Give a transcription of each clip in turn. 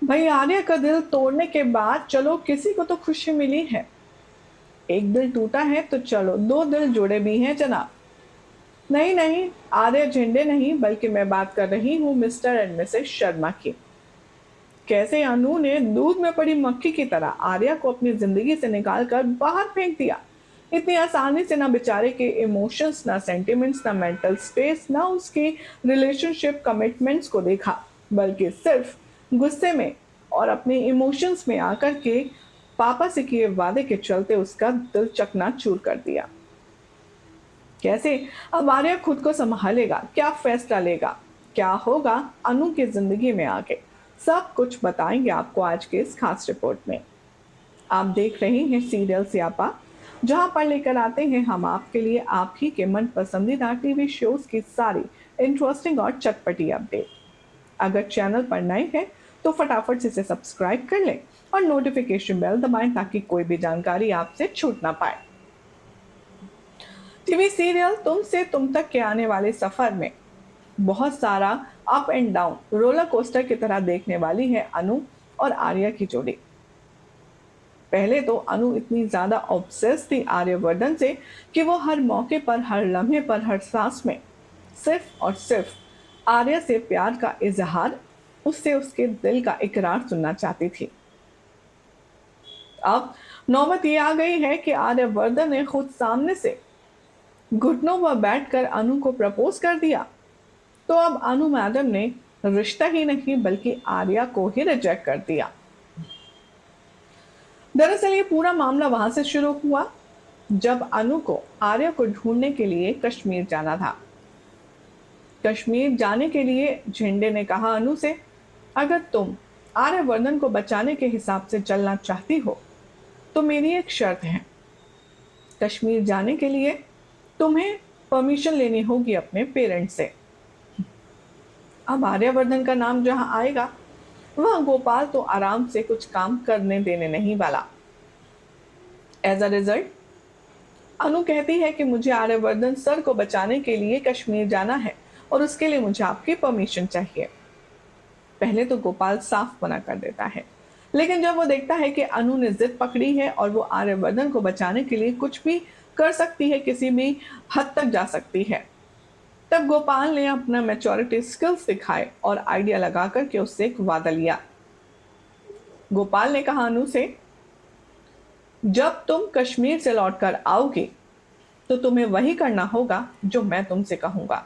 भाई आर्या का दिल तोड़ने के बाद चलो किसी को तो खुशी मिली है। एक दिल टूटा है तो चलो दो दिल जुड़े भी हैं जनाब। नहीं नहीं, आर्या झंडे नहीं बल्कि मैं बात कर रही हूँ मिस्टर एंड मिसेस शर्मा की। कैसे अनु ने दूध में पड़ी मक्खी की तरह आर्या को अपनी जिंदगी से निकालकर बाहर फेंक दिया। इतनी आसानी से ना बेचारे के इमोशंस, ना सेंटिमेंट्स, ना मेंटल स्पेस, ना उसकी रिलेशनशिप कमिटमेंट्स को देखा, बल्कि सिर्फ गुस्से में और अपने इमोशंस में आकर के पापा से किए वादे के चलते उसका दिल चकनाचूर कर दिया। कैसे अब आर्या खुद को संभालेगा, क्या फैसला लेगा, क्या होगा अनु की जिंदगी में आगे, सब कुछ बताएंगे आपको आज के इस खास रिपोर्ट में। आप देख रहे हैं सीरियल स्यापा, जहां पर लेकर आते हैं हम आपके लिए आप ही के मन पसंदीदा टीवी शोज की सारी इंटरेस्टिंग और चटपटी अपडेट। अगर चैनल पर नए हैं तो फटाफट से इसे सब्सक्राइब कर लें और नोटिफिकेशन बेल दबाएं ताकि कोई भी जानकारी आपसे छूट ना पाए। टीवी सीरियल तुमसे तुम तक के आने वाले सफर में बहुत सारा up and down roller coaster की तरह देखने वाली है अनु और आर्या की जोड़ी। पहले तो अनु इतनी ज्यादा ऑब्सेस थी आर्यवर्धन से कि वो हर मौके पर, हर लम्हे पर, हर सांस में सिर्फ और सिर्फ आर्या से प्यार का इजहार, उससे उसके दिल का इकरार सुनना चाहती थी। अब नौबत ये आ गई है कि आर्यवर्धन ने खुद सामने से घुटनों पर बैठकर अनु को प्रपोज कर दिया। तो अब अनु मैडम ने रिश्ता ही नहीं बल्कि आर्या को ही रिजेक्ट कर दिया। दरअसल ये पूरा मामला वहां से शुरू हुआ जब अनु को आर्या को ढूंढने के लिए कश्मीर जाना था। कश्मीर जाने के लिए झंडे ने कहा अनु से, अगर तुम आर्यवर्धन को बचाने के हिसाब से चलना चाहती हो तो मेरी एक शर्त है। कश्मीर जाने के लिए तुम्हें परमिशन लेनी होगी अपने पेरेंट्स से। अब आर्यवर्धन का नाम जहां आएगा वहां गोपाल तो आराम से कुछ काम करने देने नहीं वाला। एज अ रिजल्ट अनु कहती है कि मुझे आर्यवर्धन सर को बचाने के लिए कश्मीर जाना है और उसके लिए मुझे आपकी परमिशन चाहिए। पहले तो गोपाल साफ मना कर देता है, लेकिन जब वो देखता है कि अनु ने जिद पकड़ी है और वो आर्यवर्धन को बचाने के लिए कुछ भी कर सकती है, किसी भी हद तक जा सकती है, तब गोपाल ने अपना मैच्योरिटी स्किल्स दिखाए और आइडिया लगा करके उससे एक वादा लिया। गोपाल ने कहा अनु से, जब तुम कश्मीर से लौटकर आओगे तो तुम्हें वही करना होगा जो मैं तुमसे कहूंगा।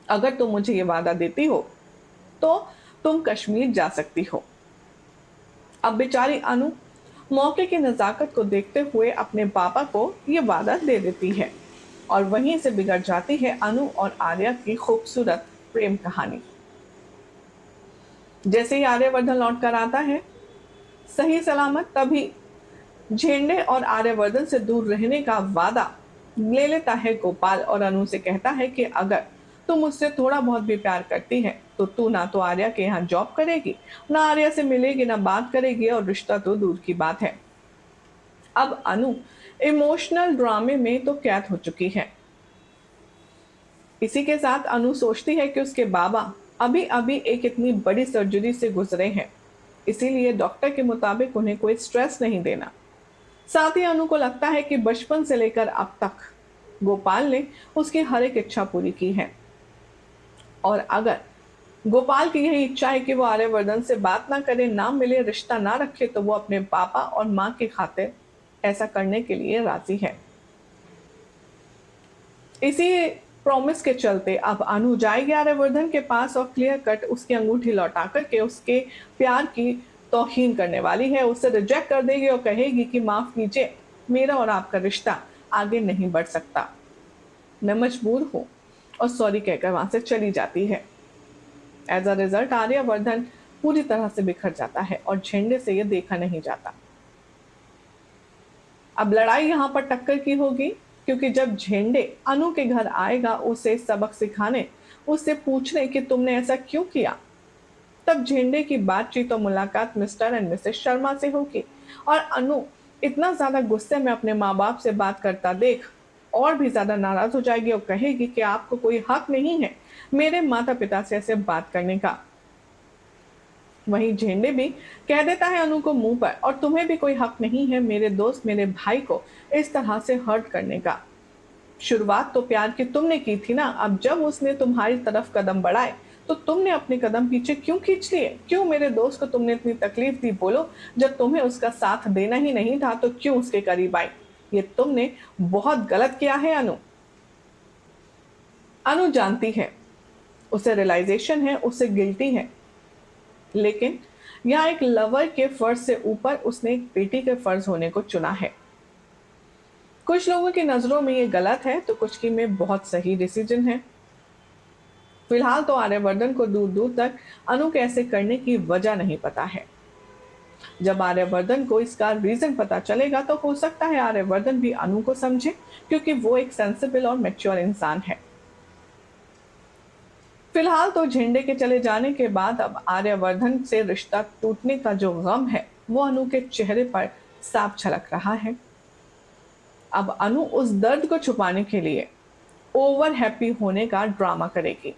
अगर तुम मुझे ये वादा देती हो तो तुम कश्मीर जा सकती हो। अब बेचारी अनु मौके की नजाकत को देखते हुए अपने पापा को ये वादा दे देती है और वहीं से बिगड़ जाती है अनु और आर्या की खूबसूरत प्रेम कहानी। जैसे ही आर्यवर्धन लौटकर आता है सही सलामत, तभी झेंडे और आर्यवर्धन से दूर रहने का वादा ले लेता है गोपाल और अनु से कहता है कि अगर तू मुझसे थोड़ा बहुत भी प्यार करती है तो तू ना तो आर्या के यहाँ जॉब करेगी, ना आर्या से मिलेगी, ना बात करेगी और रिश्ता तो दूर की बात है। अब अनु इमोशनल ड्रामे में तो कैद हो चुकी है। इसी के साथ अनु सोचती है कि उसके बाबा अभी अभी एक इतनी बड़ी सर्जरी से गुजरे हैं, इसीलिए डॉक्टर के मुताबिक उन्हें कोई स्ट्रेस नहीं देना। साथ ही अनु को लगता है कि बचपन से लेकर अब तक गोपाल ने उसकी हर एक इच्छा पूरी की है और अगर गोपाल की यही इच्छा है कि वो आर्यवर्धन से बात ना करे, ना मिले, रिश्ता ना रखे, तो वो अपने पापा और माँ की खातिर ऐसा करने के लिए राजी है। इसी प्रॉमिस के चलते अब अनु जाएगी आर्यवर्धन के पास और क्लियर कट उसकी अंगूठी लौटा करके उसके प्यार की तौहीन करने वाली है, उसे रिजेक्ट कर देगी और कहेगी कि माफ कीजिए, मेरा और आपका रिश्ता आगे नहीं बढ़ सकता, मैं मजबूर हूं, और सॉरी कहकर वहां से चली जाती है। एज अ रिजल्ट आर्यवर्धन पूरी तरह से बिखर जाता है और झंडे से यह देखा नहीं जाता। अब लड़ाई यहां पर टक्कर की होगी, क्योंकि जब झेंडे अनु के घर आएगा उसे सबक सिखाने, उससे पूछने कि तुमने ऐसा क्यों किया, तब झेंडे की बातचीत और मुलाकात मिस्टर एंड मिसेस शर्मा से होगी और अनु इतना ज्यादा गुस्से में अपने माँ बाप से बात करता देख और भी ज्यादा नाराज हो जाएगी और कहेगी कि आपको कोई हक नहीं है मेरे माता पिता से ऐसे बात करने का। वहीं झेंडे भी कह देता है अनु को मुंह पर, और तुम्हें भी कोई हक नहीं है मेरे दोस्त मेरे भाई को इस तरह से हर्ट करने का। शुरुआत तो प्यार की तुमने की थी ना, अब जब उसने तुम्हारी तरफ कदम बढ़ाए तो तुमने अपने कदम पीछे क्यों खींच लिए? क्यों मेरे दोस्त को तुमने इतनी तकलीफ दी? बोलो, जब तुम्हें उसका साथ देना ही नहीं था तो क्यों उसके करीब आई? ये तुमने बहुत गलत किया है अनु। अनु जानती है, उसे रियलाइजेशन है, उसे गिल्टी है, लेकिन यहाँ एक लवर के फर्ज से ऊपर उसने एक बेटी के फर्ज होने को चुना है। कुछ लोगों की नजरों में ये गलत है तो कुछ की में बहुत सही डिसीजन है। फिलहाल तो आर्यवर्धन को दूर दूर तक अनु के ऐसे करने की वजह नहीं पता है। जब आर्यवर्धन को इसका रीजन पता चलेगा तो हो सकता है आर्यवर्धन भी अनु को समझे, क्योंकि वो एक सेंसिबल और मैच्योर इंसान है। फिलहाल तो झंडे के चले जाने के बाद अब आर्यवर्धन से रिश्ता टूटने का जो गम है वो अनु के चेहरे पर साफ झलक रहा है। अब अनु उस दर्द को छुपाने के लिए ओवर हैप्पी होने का ड्रामा करेगी।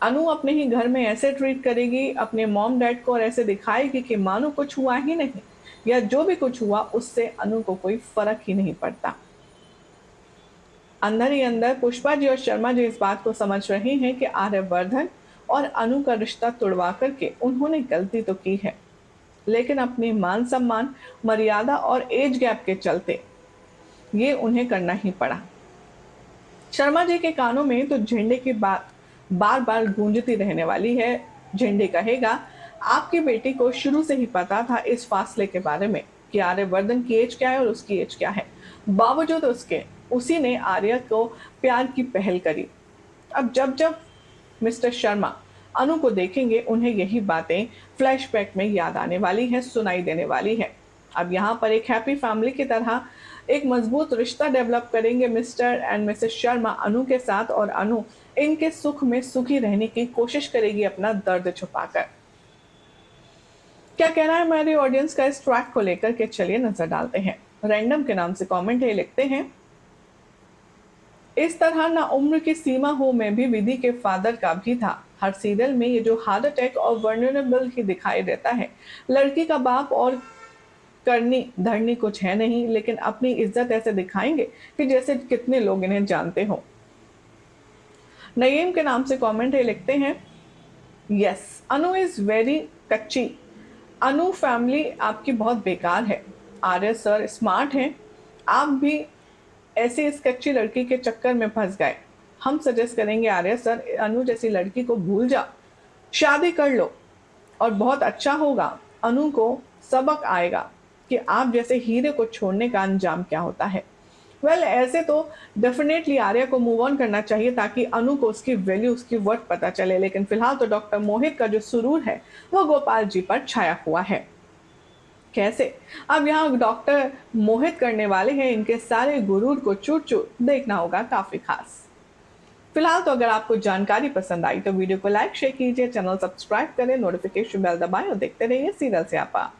अनु अपने ही घर में ऐसे ट्रीट करेगी अपने मॉम डैड को और ऐसे दिखाएगी कि मानो कुछ हुआ ही नहीं, या जो भी कुछ हुआ उससे अनु को कोई फर्क ही नहीं पड़ता। अंदर ही अंदर पुष्पा जी और शर्मा जी इस बात को समझ रहे हैं कि आर्यवर्धन और अनु का रिश्ता तोड़वा करके उन्होंने गलती तो की है, लेकिन अपने मान सम्मान, मर्यादा और एज गैप के चलते ये उन्हें करना ही पड़ा। शर्मा जी के कानों में तो झंडे की बात बार बार गूंजती रहने वाली है। झंडे कहेगा, आपकी बेटी को शुरू से ही पता था इस फासले के बारे में कि आर्यवर्धन की एज क्या है और उसकी एज क्या है, बावजूद उसके उसी ने आर्य को प्यार की पहल करी। अब जब जब मिस्टर शर्मा अनु को देखेंगे उन्हें यही बातें फ्लैशबैक में याद आने वाली हैं, सुनाई देने वाली है। अब यहाँ पर एक हैप्पी फैमिली की तरह एक मजबूत रिश्ता डेवलप करेंगे मिस्टर एंड मिसेस शर्मा अनु के साथ, और अनु इनके सुख में सुखी रहने की कोशिश करेगी अपना दर्द छुपाकर। क्या कहना है हमारे ऑडियंस का इस ट्रैक को लेकर के, चलिए नजर डालते हैं। रैंडम के नाम से कमेंट है, लिखते हैं, इस तरह ना उम्र की सीमा हो में भी विधि के फादर का भी था। हर सीरियल में ये जो हार्ट अटैक और वर्नरेबल ही दिखाई देता है। लड़की का बाप और करनी धरनी कुछ है नहीं, लेकिन अपनी इज्जत ऐसे दिखाएंगे कि जैसे कितने लोग इन्हें जानते हो। नईम के नाम से कमेंट है, लिखते हैं, यस अनु इज वेरी कच्ची। अनु फैमिली आपकी बहुत बेकार है। आर्य सर स्मार्ट हैं, आप भी ऐसे इस कच्ची लड़की के चक्कर में फंस गए। हम सजेस्ट करेंगे आर्य सर, अनु जैसी लड़की को भूल जा, शादी कर लो और बहुत अच्छा होगा। अनु को सबक आएगा कि आप जैसे हीरे को छोड़ने का अंजाम क्या होता है। ऐसे तो डेफिनेटली आर्या को मूव ऑन करना चाहिए ताकि अनु को उसकी वैल्यू, उसकी वर्थ पता चले, लेकिन फिलहाल तो डॉक्टर मोहित का जो सुरूर है वो गोपाल जी पर छाया हुआ है। कैसे? अब यहाँ डॉक्टर मोहित करने वाले हैं इनके सारे गुरूर को चूर चूर, देखना होगा काफी खास। फिलहाल तो अगर आपको जानकारी पसंद आई तो वीडियो को लाइक शेयर कीजिए, चैनल सब्सक्राइब करें, नोटिफिकेशन बेल दबाएं और देखते रहिए सीरियल स्यापा।